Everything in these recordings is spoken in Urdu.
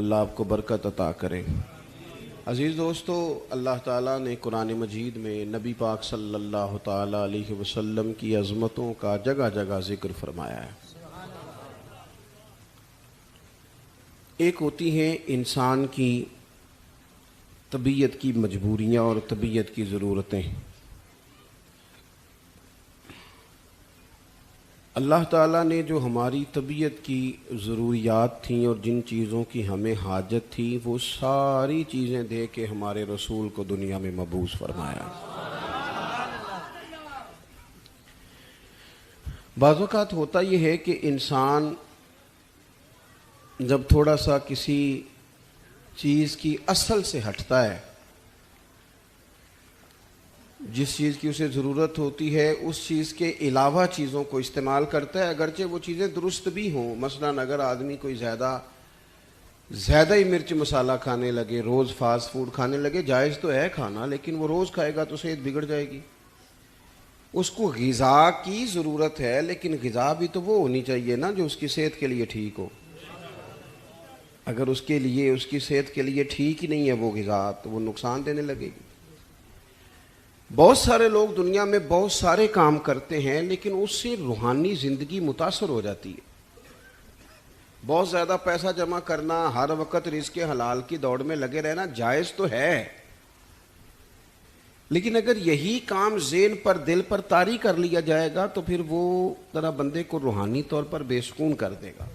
اللہ آپ کو برکت عطا کرے۔ عزیز دوستو، اللہ تعالیٰ نے قرآن مجید میں نبی پاک صلی اللہ تعالیٰ علیہ وسلم کی عظمتوں کا جگہ جگہ ذکر فرمایا ہے۔ ایک ہوتی ہیں انسان کی طبیعت کی مجبوریاں اور طبیعت کی ضرورتیں۔ اللہ تعالیٰ نے جو ہماری طبیعت کی ضروریات تھیں اور جن چیزوں کی ہمیں حاجت تھی، وہ ساری چیزیں دے کے ہمارے رسول کو دنیا میں مبعوث فرمایا۔ بعض اوقات ہوتا یہ ہے کہ انسان جب تھوڑا سا کسی چیز کی اصل سے ہٹتا ہے، جس چیز کی اسے ضرورت ہوتی ہے اس چیز کے علاوہ چیزوں کو استعمال کرتا ہے، اگرچہ وہ چیزیں درست بھی ہوں۔ مثلاً اگر آدمی کوئی زیادہ ہی مرچ مسالہ کھانے لگے، روز فاسٹ فوڈ کھانے لگے، جائز تو ہے کھانا، لیکن وہ روز کھائے گا تو صحت بگڑ جائے گی۔ اس کو غذا کی ضرورت ہے، لیکن غذا بھی تو وہ ہونی چاہیے نا جو اس کی صحت کے لیے ٹھیک ہو۔ اگر اس کی صحت کے لیے ٹھیک ہی نہیں ہے وہ غذا، تو وہ نقصان دینے لگے گی۔ بہت سارے لوگ دنیا میں بہت سارے کام کرتے ہیں، لیکن اس سے روحانی زندگی متاثر ہو جاتی ہے۔ بہت زیادہ پیسہ جمع کرنا، ہر وقت رزق حلال کی دوڑ میں لگے رہنا جائز تو ہے، لیکن اگر یہی کام ذہن پر، دل پر طاری کر لیا جائے گا تو پھر وہ ذرا بندے کو روحانی طور پر بے سکون کر دے گا،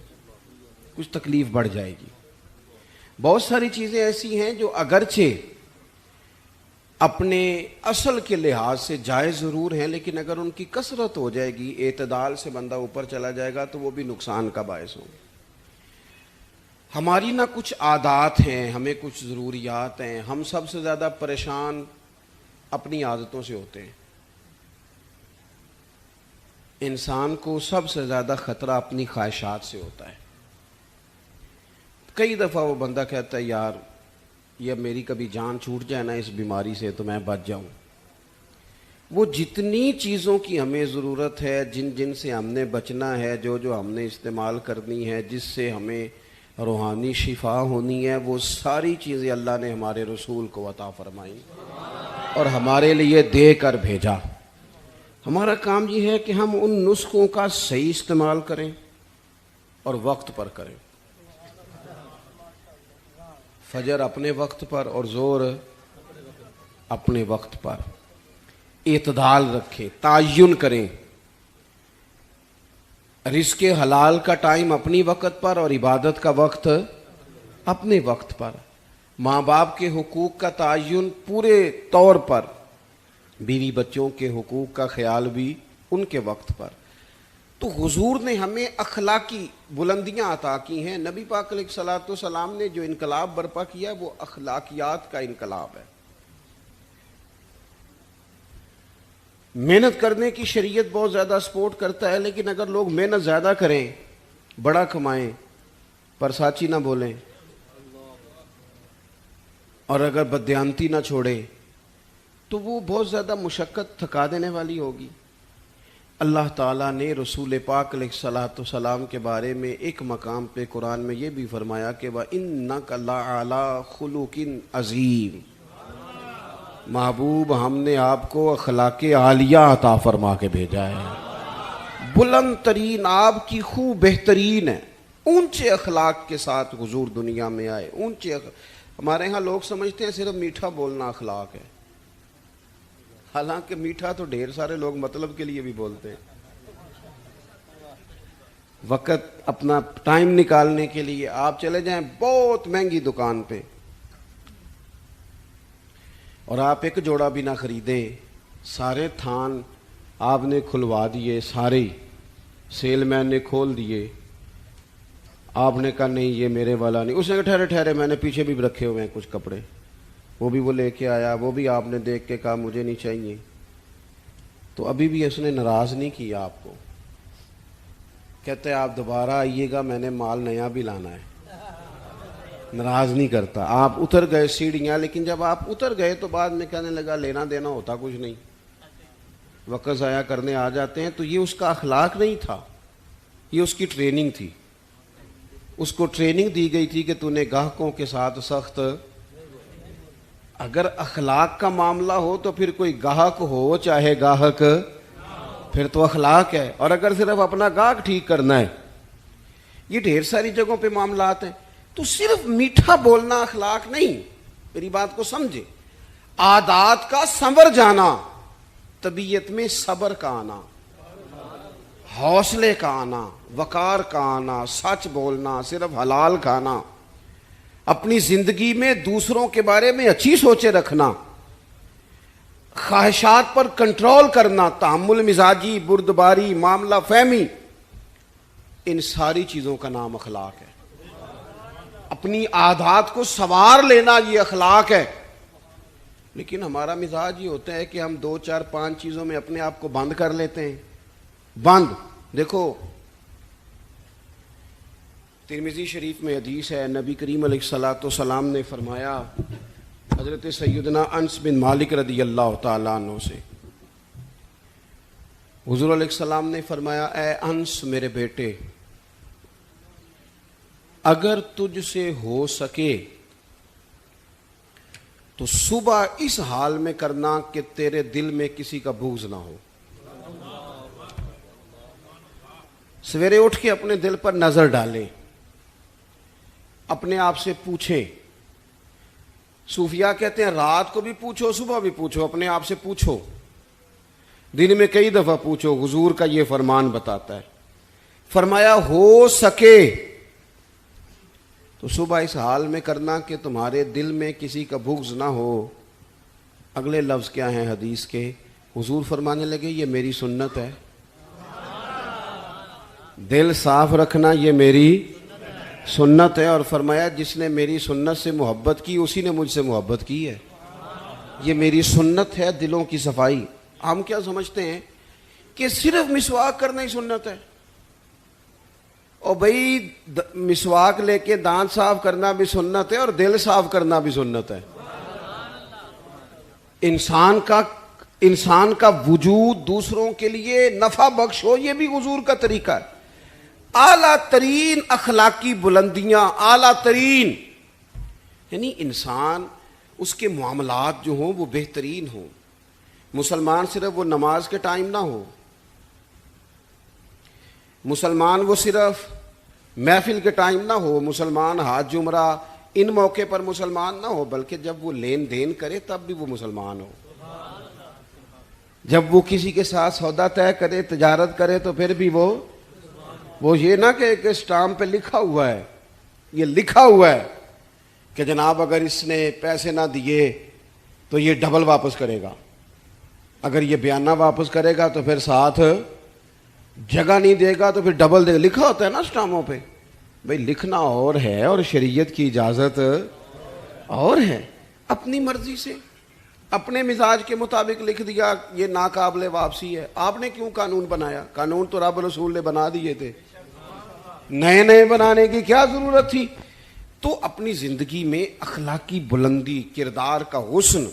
کچھ تکلیف بڑھ جائے گی۔ بہت ساری چیزیں ایسی ہیں جو اگرچہ اپنے اصل کے لحاظ سے جائز ضرور ہیں، لیکن اگر ان کی کثرت ہو جائے گی، اعتدال سے بندہ اوپر چلا جائے گا تو وہ بھی نقصان کا باعث ہوں۔ ہماری نہ کچھ عادات ہیں، ہمیں کچھ ضروریات ہیں۔ ہم سب سے زیادہ پریشان اپنی عادتوں سے ہوتے ہیں۔ انسان کو سب سے زیادہ خطرہ اپنی خواہشات سے ہوتا ہے۔ کئی دفعہ وہ بندہ کہتا ہے یار یہ میری کبھی جان چھوٹ جائے نا اس بیماری سے تو میں بچ جاؤں۔ وہ جتنی چیزوں کی ہمیں ضرورت ہے، جن سے ہم نے بچنا ہے، جو ہم نے استعمال کرنی ہے، جس سے ہمیں روحانی شفا ہونی ہے، وہ ساری چیزیں اللہ نے ہمارے رسول کو عطا فرمائی اور ہمارے لیے دے کر بھیجا۔ ہمارا کام یہ ہے کہ ہم ان نسخوں کا صحیح استعمال کریں اور وقت پر کریں۔ فجر اپنے وقت پر اور ظہر اپنے وقت پر، اعتدال رکھیں، تعین کریں۔ رزق حلال کا ٹائم اپنی وقت پر اور عبادت کا وقت اپنے وقت پر۔ ماں باپ کے حقوق کا تعین پورے طور پر، بیوی بچوں کے حقوق کا خیال بھی ان کے وقت پر۔ تو حضور نے ہمیں اخلاقی بلندیاں عطا کی ہیں۔ نبی پاک علیہ الصلوۃ والسلام نے جو انقلاب برپا کیا ہے وہ اخلاقیات کا انقلاب ہے۔ محنت کرنے کی شریعت بہت زیادہ سپورٹ کرتا ہے، لیکن اگر لوگ محنت زیادہ کریں، بڑا کمائیں، پر ساچی نہ بولیں، اور اگر بددیانتی نہ چھوڑیں تو وہ بہت زیادہ مشقت تھکا دینے والی ہوگی۔ اللہ تعالیٰ نے رسول پاک علیہ الصلوۃ والسلام کے بارے میں ایک مقام پہ قرآن میں یہ بھی فرمایا کہ وَإِنَّكَ لَعَلَىٰ خُلُقٍ عَظِيمٍ، محبوب ہم نے آپ کو اخلاق عالیہ عطا فرما کے بھیجا ہے۔ بلند ترین آپ کی خو بہترین ہے، اونچے اخلاق کے ساتھ حضور دنیا میں آئے۔ ہمارے ہاں لوگ سمجھتے ہیں صرف میٹھا بولنا اخلاق ہے، حالانکہ میٹھا تو ڈھیر سارے لوگ مطلب کے لیے بھی بولتے ہیں۔ وقت اپنا ٹائم نکالنے کے لیے آپ چلے جائیں بہت مہنگی دکان پہ اور آپ ایک جوڑا بھی نہ خریدیں، سارے تھان آپ نے کھلوا دیے، سارے سیل مین نے کھول دیے، آپ نے کہا نہیں یہ میرے والا نہیں، اس نے کہا ٹھہرے میں نے پیچھے بھی رکھے ہوئے ہیں کچھ کپڑے، وہ بھی وہ لے کے آیا، وہ بھی آپ نے دیکھ کے کہا مجھے نہیں چاہیے، تو ابھی بھی اس نے ناراض نہیں کیا آپ کو، کہتے ہیں آپ دوبارہ آئیے گا میں نے مال نیا بھی لانا ہے، ناراض نہیں کرتا۔ آپ اتر گئے سیڑھیاں، لیکن جب آپ اتر گئے تو بعد میں کہنے لگا لینا دینا ہوتا کچھ نہیں، وقت ضائع کرنے آ جاتے ہیں۔ تو یہ اس کا اخلاق نہیں تھا، یہ اس کی ٹریننگ تھی۔ اس کو ٹریننگ دی گئی تھی کہ تو نے گاہکوں کے ساتھ سخت. اگر اخلاق کا معاملہ ہو تو پھر کوئی گاہک ہو چاہے گاہک، پھر تو اخلاق ہے. اور اگر صرف اپنا گاہک ٹھیک کرنا ہے، یہ ڈھیر ساری جگہوں پہ معاملات ہیں. تو صرف میٹھا بولنا اخلاق نہیں، میری بات کو سمجھے. عادات کا سنور جانا، طبیعت میں صبر کا آنا، حوصلے کا آنا، وقار کا آنا، سچ بولنا، صرف حلال کھانا، اپنی زندگی میں دوسروں کے بارے میں اچھی سوچیں رکھنا، خواہشات پر کنٹرول کرنا، تحمل مزاجی، بردباری، معاملہ فہمی، ان ساری چیزوں کا نام اخلاق ہے. اپنی عادات کو سنوار لینا یہ اخلاق ہے. لیکن ہمارا مزاج یہ ہوتا ہے کہ ہم 2 4 5 چیزوں میں اپنے آپ کو بند کر لیتے ہیں. بند. دیکھو ترمذی شریف میں حدیث ہے، نبی کریم علیہ الصلوۃ والسلام نے فرمایا، حضرت سیدنا انس بن مالک رضی اللہ تعالیٰ عنہ سے حضور علیہ السلام نے فرمایا، اے انس میرے بیٹے، اگر تجھ سے ہو سکے تو صبح اس حال میں کرنا کہ تیرے دل میں کسی کا بغض نہ ہو. سویرے اٹھ کے اپنے دل پر نظر ڈالیں، اپنے آپ سے پوچھیں. صوفیاء کہتے ہیں رات کو بھی پوچھو، صبح بھی پوچھو، اپنے آپ سے پوچھو، دن میں کئی دفعہ پوچھو. حضور کا یہ فرمان بتاتا ہے. فرمایا ہو سکے تو صبح اس حال میں کرنا کہ تمہارے دل میں کسی کا بغض نہ ہو. اگلے لفظ کیا ہیں حدیث کے؟ حضور فرمانے لگے یہ میری سنت ہے. دل صاف رکھنا یہ میری سنت ہے. اور فرمایا جس نے میری سنت سے محبت کی اسی نے مجھ سے محبت کی ہے. یہ میری سنت ہے دلوں کی صفائی. ہم کیا سمجھتے ہیں کہ صرف مسواک کرنا ہی سنت ہے. اور بھائی مسواک لے کے دانت صاف کرنا بھی سنت ہے اور دل صاف کرنا بھی سنت ہے. انسان کا وجود دوسروں کے لیے نفع بخش ہو، یہ بھی حضور کا طریقہ ہے. اعلیٰ ترین اخلاقی بلندیاں، اعلیٰ ترین، یعنی انسان اس کے معاملات جو ہوں وہ بہترین ہوں. مسلمان صرف وہ نماز کے ٹائم نہ ہو، مسلمان وہ صرف محفل کے ٹائم نہ ہو، مسلمان حج عمرہ ان موقع پر مسلمان نہ ہو، بلکہ جب وہ لین دین کرے تب بھی وہ مسلمان ہو. جب وہ کسی کے ساتھ سودا طے کرے، تجارت کرے، تو پھر بھی وہ یہ نہ کہ ایک اسٹامپ پہ لکھا ہوا ہے، یہ لکھا ہوا ہے کہ جناب اگر اس نے پیسے نہ دیے تو یہ ڈبل واپس کرے گا، اگر یہ بیانہ واپس کرے گا تو پھر ساتھ جگہ نہیں دے گا تو پھر ڈبل دے گا. لکھا ہوتا ہے نا اسٹامپوں پہ. بھائی لکھنا اور ہے اور شریعت کی اجازت اور ہے. اپنی مرضی سے اپنے مزاج کے مطابق لکھ دیا یہ ناقابل واپسی ہے. آپ نے کیوں قانون بنایا؟ قانون تو رب رسول نے بنا دیے تھے، نئے بنانے کی کیا ضرورت تھی؟ تو اپنی زندگی میں اخلاقی بلندی، کردار کا حسن،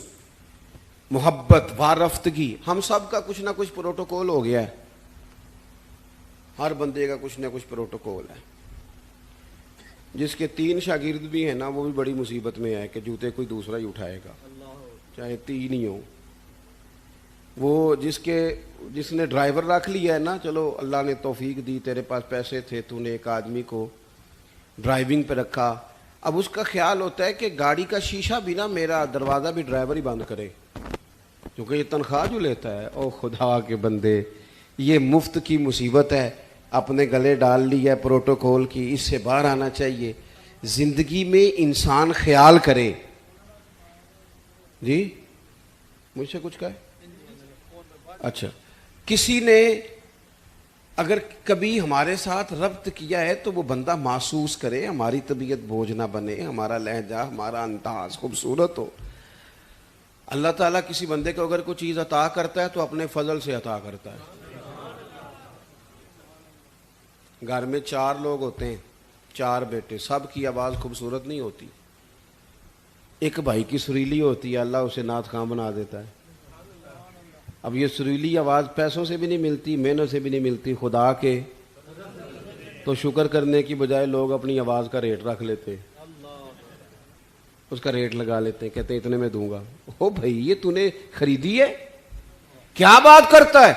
محبت، وارفتگی، ہم سب کا کچھ نہ کچھ پروٹوکول ہو گیا ہے. ہر بندے کا کچھ نہ کچھ پروٹوکول ہے. جس کے 3 شاگرد بھی ہیں نا وہ بھی بڑی مصیبت میں ہے کہ جوتے کوئی دوسرا ہی اٹھائے گا، چاہے 3 ہی ہوں. وہ جس نے ڈرائیور رکھ لیا ہے نا، چلو اللہ نے توفیق دی، تیرے پاس پیسے تھے، تو نے ایک آدمی کو ڈرائیونگ پہ رکھا. اب اس کا خیال ہوتا ہے کہ گاڑی کا شیشہ بھی نا، میرا دروازہ بھی ڈرائیور ہی بند کرے، کیونکہ یہ تنخواہ جو لیتا ہے. او خدا کے بندے، یہ مفت کی مصیبت ہے، اپنے گلے ڈال لی ہے پروٹوکول کی. اس سے باہر آنا چاہیے. زندگی میں انسان خیال کرے. جی مجھ سے کچھ کہے؟ اچھا، کسی نے اگر کبھی ہمارے ساتھ ربط کیا ہے تو وہ بندہ محسوس کرے، ہماری طبیعت بوجھ نہ بنے، ہمارا لہجہ، ہمارا انداز خوبصورت ہو. اللہ تعالیٰ کسی بندے کو اگر کوئی چیز عطا کرتا ہے تو اپنے فضل سے عطا کرتا ہے. گھر میں 4 لوگ ہوتے ہیں، 4 بیٹے، سب کی آواز خوبصورت نہیں ہوتی. ایک بھائی کی سریلی ہوتی ہے، اللہ اسے نعت خواں بنا دیتا ہے. اب یہ سریلی آواز پیسوں سے بھی نہیں ملتی، محنت سے بھی نہیں ملتی، خدا کے تو شکر کرنے کی بجائے لوگ اپنی آواز کا ریٹ رکھ لیتے، اس کا ریٹ لگا لیتے ہیں، کہتے ہیں اتنے میں دوں گا۔ او بھائی یہ تو نے خریدی ہے، کیا بات کرتا ہے؟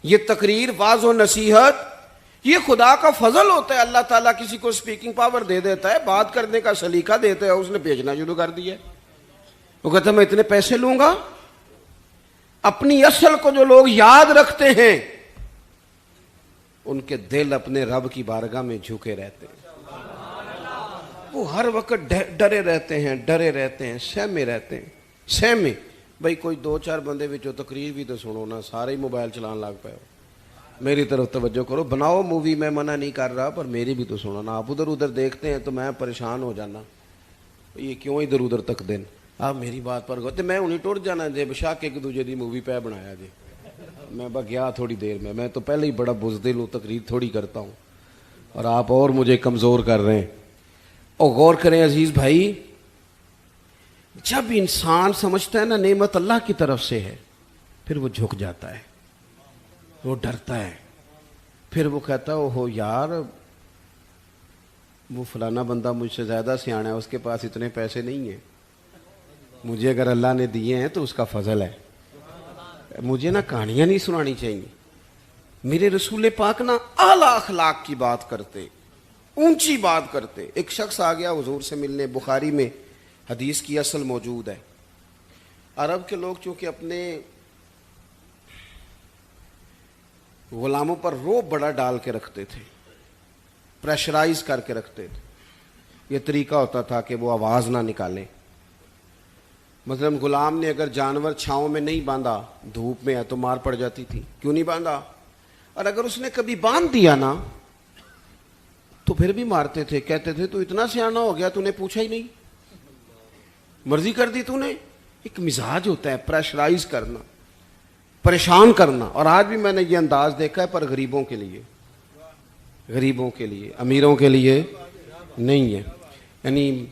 یہ تقریر، واعظ و نصیحت یہ خدا کا فضل ہوتا ہے۔ اللہ تعالیٰ کسی کو سپیکنگ پاور دے دیتا ہے، بات کرنے کا سلیقہ دیتا ہے، اس نے بیچنا شروع کر دیا۔ وہ کہتا ہے میں اتنے پیسے لوں گا۔ اپنی اصل کو جو لوگ یاد رکھتے ہیں ان کے دل اپنے رب کی بارگاہ میں جھکے رہتے ہیں، وہ ہر وقت ڈرے رہتے ہیں، ڈرے رہتے ہیں، سہمے رہتے ہیں، سہمے۔ بھائی کوئی دو چار بندے وچوں تقریر بھی تو سنو نا، سارے ہی موبائل چلان لگ پے ہو۔ میری طرف توجہ کرو، بناؤ مووی، میں منع نہیں کر رہا، پر میری بھی تو سنو نا۔ آپ ادھر ادھر دیکھتے ہیں تو میں پریشان ہو جانا، یہ کیوں ادھر ادھر تک دین۔ آپ میری بات پر غور، میں انہیں ٹر جانا جے بشاک ایک دوجے دی مووی پہ بنایا جی۔ میں گیا تھوڑی دیر میں تو پہلے ہی بڑا بزدل ہوں، تقریر تھوڑی کرتا ہوں، اور آپ اور مجھے کمزور کر رہے ہیں۔ اور غور کریں عزیز بھائی، جب انسان سمجھتا ہے نا نعمت اللہ کی طرف سے ہے، پھر وہ جھک جاتا ہے، وہ ڈرتا ہے، پھر وہ کہتا ہے اوہو یار وہ فلانا بندہ مجھ سے زیادہ سیانا ہے، اس کے پاس اتنے پیسے نہیں ہیں، مجھے اگر اللہ نے دیے ہیں تو اس کا فضل ہے، مجھے نا کہانیاں نہیں سنانی چاہیے۔ میرے رسول پاک نا اعلیٰ اخلاق کی بات کرتے، اونچی بات کرتے۔ ایک شخص آ گیا حضور سے ملنے، بخاری میں حدیث کی اصل موجود ہے۔ عرب کے لوگ چونکہ اپنے غلاموں پر روب بڑا ڈال کے رکھتے تھے، پریشرائز کر کے رکھتے تھے۔ یہ طریقہ ہوتا تھا کہ وہ آواز نہ نکالیں۔ مثلا غلام نے اگر جانور چھاؤں میں نہیں باندھا، دھوپ میں ہے تو مار پڑ جاتی تھی، کیوں نہیں باندھا؟ اور اگر اس نے کبھی باندھ دیا نا تو پھر بھی مارتے تھے، کہتے تھے تو اتنا سیانا ہو گیا، تو نے پوچھا ہی نہیں، مرضی کر دی تو نے۔ ایک مزاج ہوتا ہے پریشرائز کرنا، پریشان کرنا۔ اور آج بھی میں نے یہ انداز دیکھا ہے، پر غریبوں کے لیے، غریبوں کے لیے، امیروں کے لیے نہیں ہے۔ یعنی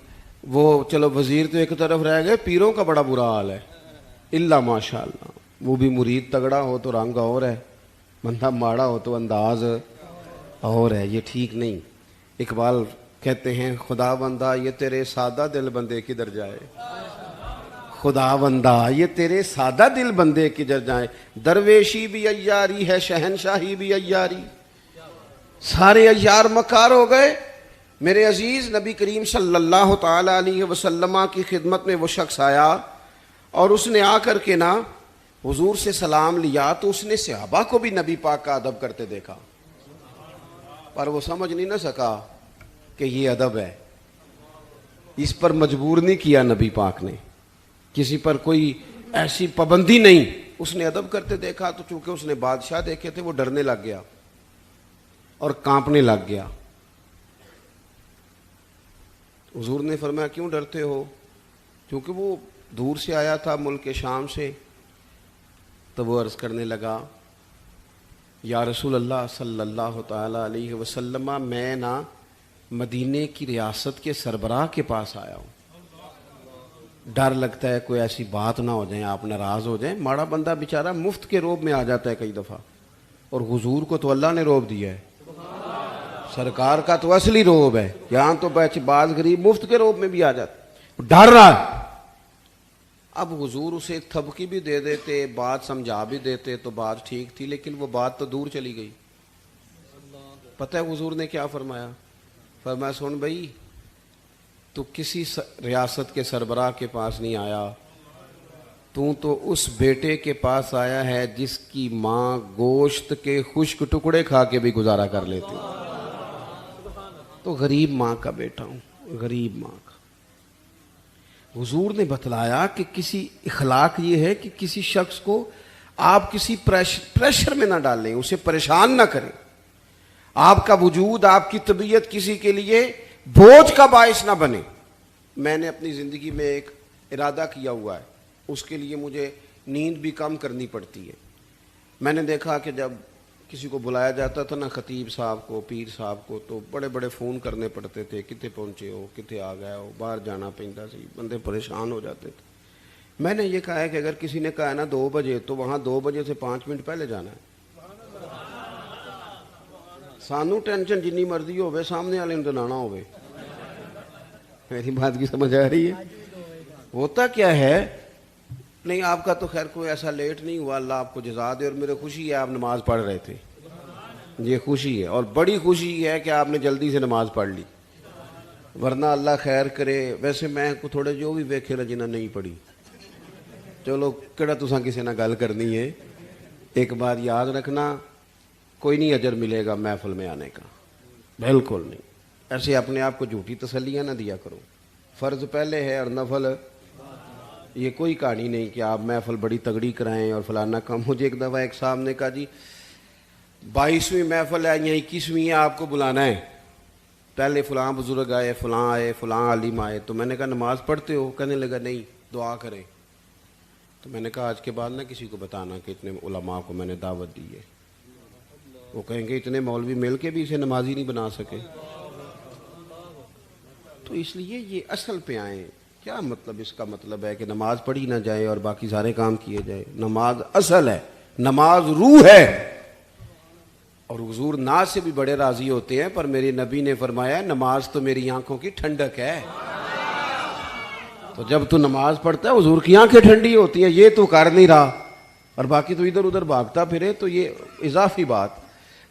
وہ چلو وزیر تو ایک طرف رہ گئے، پیروں کا بڑا برا حال ہے، اللہ ماشاء اللہ۔ وہ بھی مرید تگڑا ہو تو رنگ اور ہے، بندہ ماڑا ہو تو انداز اور ہے، یہ ٹھیک نہیں۔ اقبال کہتے ہیں خدا بندہ یہ تیرے سادہ دل بندے کدھر جائے، خدا بندہ یہ تیرے سادہ دل بندے کدھر جائیں۔ درویشی بھی عیاری ہے، شہنشاہی بھی عیاری، سارے عیار مکار ہو گئے۔ میرے عزیز نبی کریم صلی اللہ تعالی علیہ وسلم کی خدمت میں وہ شخص آیا اور اس نے آ کر کے نا حضور سے سلام لیا، تو اس نے صحابہ کو بھی نبی پاک کا ادب کرتے دیکھا، پر وہ سمجھ نہیں نہ سکا کہ یہ ادب ہے۔ اس پر مجبور نہیں کیا نبی پاک نے، کسی پر کوئی ایسی پابندی نہیں، اس نے ادب کرتے دیکھا۔ تو چونکہ اس نے بادشاہ دیکھے تھے، وہ ڈرنے لگ گیا اور کانپنے لگ گیا۔ حضور نے فرمایا کیوں ڈرتے ہو؟ کیونکہ وہ دور سے آیا تھا، ملک شام سے۔ تو وہ عرض کرنے لگا یا رسول اللہ صلی اللہ تعالی علیہ وسلم، میں نا مدینے کی ریاست کے سربراہ کے پاس آیا ہوں، ڈر لگتا ہے کوئی ایسی بات نہ ہو جائیں، آپ ناراض ہو جائیں۔ ماڑا بندہ بیچارہ مفت کے روب میں آ جاتا ہے کئی دفعہ، اور حضور کو تو اللہ نے روب دیا ہے، سرکار کا تو اصلی روب ہے۔ یہاں تو بعض غریب مفت کے روب میں بھی آ جاتے، ڈر رہا ہے۔ اب حضور اسے تھبکی بھی دے دیتے، بات سمجھا بھی دیتے تو بات ٹھیک تھی، لیکن وہ بات تو دور چلی گئی۔ پتہ ہے حضور نے کیا فرمایا؟ فرمایا سن بھائی، تو کسی ریاست کے سربراہ کے پاس نہیں آیا، تو اس بیٹے کے پاس آیا ہے جس کی ماں گوشت کے خشک ٹکڑے کھا کے بھی گزارا کر لیتی، تو غریب ماں کا بیٹا ہوں، غریب ماں کا۔ حضور نے بتلایا کہ کسی اخلاق یہ ہے کہ کسی شخص کو آپ کسی پریشر میں نہ ڈالیں، اسے پریشان نہ کریں، آپ کا وجود، آپ کی طبیعت کسی کے لیے بوجھ کا باعث نہ بنے۔ میں نے اپنی زندگی میں ایک ارادہ کیا ہوا ہے، اس کے لیے مجھے نیند بھی کم کرنی پڑتی ہے۔ میں نے دیکھا کہ جب کسی کو بلایا جاتا تھا نا، خطیب صاحب کو، پیر صاحب کو، تو بڑے بڑے فون کرنے پڑتے تھے، کتے پہنچے ہو، کتے آ گئے ہو، باہر جانا پیندا سی، بندے پریشان ہو جاتے تھے۔ میں نے یہ کہا ہے کہ اگر کسی نے کہا ہے نا 2 بجے، تو وہاں 2 بجے سے 5 منٹ پہلے جانا ہے، سانو ٹینشن جنی مرضی ہوئے سامنے والے نے دلانا ہوئے. میری بات کی سمجھ آ رہی ہے؟ ہوتا کیا ہے، نہیں آپ کا تو خیر کوئی ایسا لیٹ نہیں ہوا، اللہ آپ کو جزا دے، اور میرے خوشی ہے آپ نماز پڑھ رہے تھے، یہ خوشی ہے، اور بڑی خوشی ہے کہ آپ نے جلدی سے نماز پڑھ لی، ورنہ اللہ خیر کرے. ویسے میں کو تھوڑے جو بھی ویکھے نا جنہیں نہیں پڑھی، چلو کہڑا تساں کسی نہ گل کرنی ہے. ایک بات یاد رکھنا، کوئی نہیں اجر ملے گا محفل میں آنے کا، بالکل نہیں. ایسے اپنے آپ کو جھوٹی تسلیاں نہ دیا کرو. فرض پہلے ہے اور نفل، یہ کوئی کہانی نہیں کہ آپ محفل بڑی تگڑی کرائیں اور فلانا کام. مجھے ایک دفعہ ایک صاحب نے کہا جی 22ویں محفل ہے یا 21ویں ہے، آپ کو بلانا ہے، پہلے فلاں بزرگ آئے، فلاں عالم آئے. تو میں نے کہا نماز پڑھتے ہو؟ کہنے لگا نہیں، دعا کریں. تو میں نے کہا آج کے بعد نہ کسی کو بتانا کہ اتنے علماء کو میں نے دعوت دی ہے. وہ کہیں گے اتنے مولوی مل کے بھی اسے نمازی نہیں بنا سکے. تو اس لیے یہ اصل پہ آئیں. کیا مطلب؟ اس کا مطلب ہے کہ نماز پڑھی نہ جائے اور باقی سارے کام کیے جائے. نماز اصل ہے، نماز روح ہے. اور حضور ناز سے بھی بڑے راضی ہوتے ہیں، پر میرے نبی نے فرمایا نماز تو میری آنکھوں کی ٹھنڈک ہے. تو جب تو نماز پڑھتا ہے حضور کی آنکھیں ٹھنڈی ہوتی ہیں. یہ تو کر نہیں رہا اور باقی تو ادھر ادھر بھاگتا پھرے، تو یہ اضافی بات.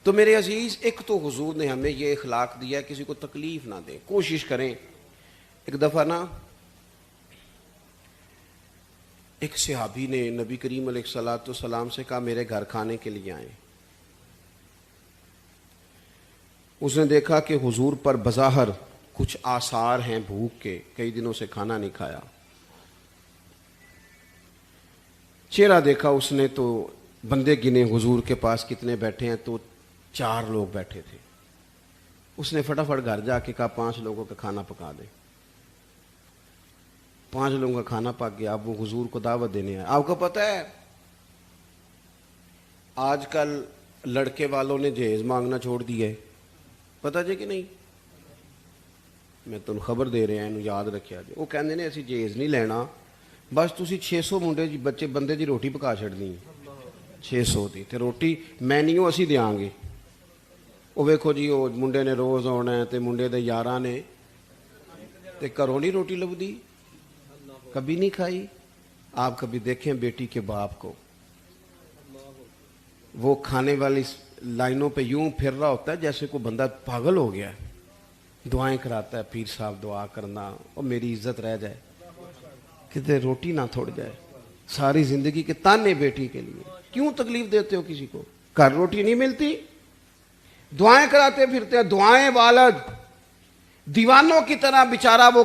تو میرے عزیز، ایک تو حضور نے ہمیں یہ اخلاق دیا ہے کسی کو تکلیف نہ دیں، کوشش کریں. ایک دفعہ نا ایک صحابی نے نبی کریم علیہ الصلوۃ والسلام سے کہا میرے گھر کھانے کے لیے آئیں. اس نے دیکھا کہ حضور پر بظاہر کچھ آثار ہیں بھوک کے، کئی دنوں سے کھانا نہیں کھایا. چہرہ دیکھا اس نے تو بندے گنے حضور کے پاس کتنے بیٹھے ہیں، تو 4 لوگ بیٹھے تھے. اس نے فٹافٹ گھر جا کے کہا 5 لوگوں کا کھانا پکا دے. 5 لوگوں کا کھانا پک گیا. اب وہ حضور کو دعوت دینے آئے. آپ کو پتہ ہے آج کل لڑکے والوں نے جہیز مانگنا چھوڑ دیا ہے، پتہ جی کہ نہیں؟ میں تم خبر دے رہا ہوں، یاد رکھیا جی. وہ کہندے نے اسی جہیز نہیں لینا، بس تسی 600 منڈے جی بچے بندے دی روٹی پکا چھڑنی ہے، 600 دی تے روٹی مینیو اسی دیاں گے. وہ ویکھو جی وہ منڈے نے روز آنا ہے تے منڈے دے یاراں نے تے گھروں نہیں روٹی لبدی، کبھی نہیں کھائی. آپ کبھی دیکھیں بیٹی کے باپ کو، وہ کھانے والی لائنوں پہ یوں پھر رہا ہوتا ہے جیسے کوئی بندہ پاگل ہو گیا ہے. دعائیں کراتا ہے، پیر صاحب دعا کرنا، اور میری عزت رہ جائے، کتے روٹی نہ تھوڑ جائے. ساری زندگی کے تانے بیٹی کے لیے. کیوں تکلیف دیتے ہو کسی کو؟ گھر روٹی نہیں ملتی، دعائیں کراتے پھرتے ہیں. دعائیں والا دیوانوں کی طرح بیچارہ وہ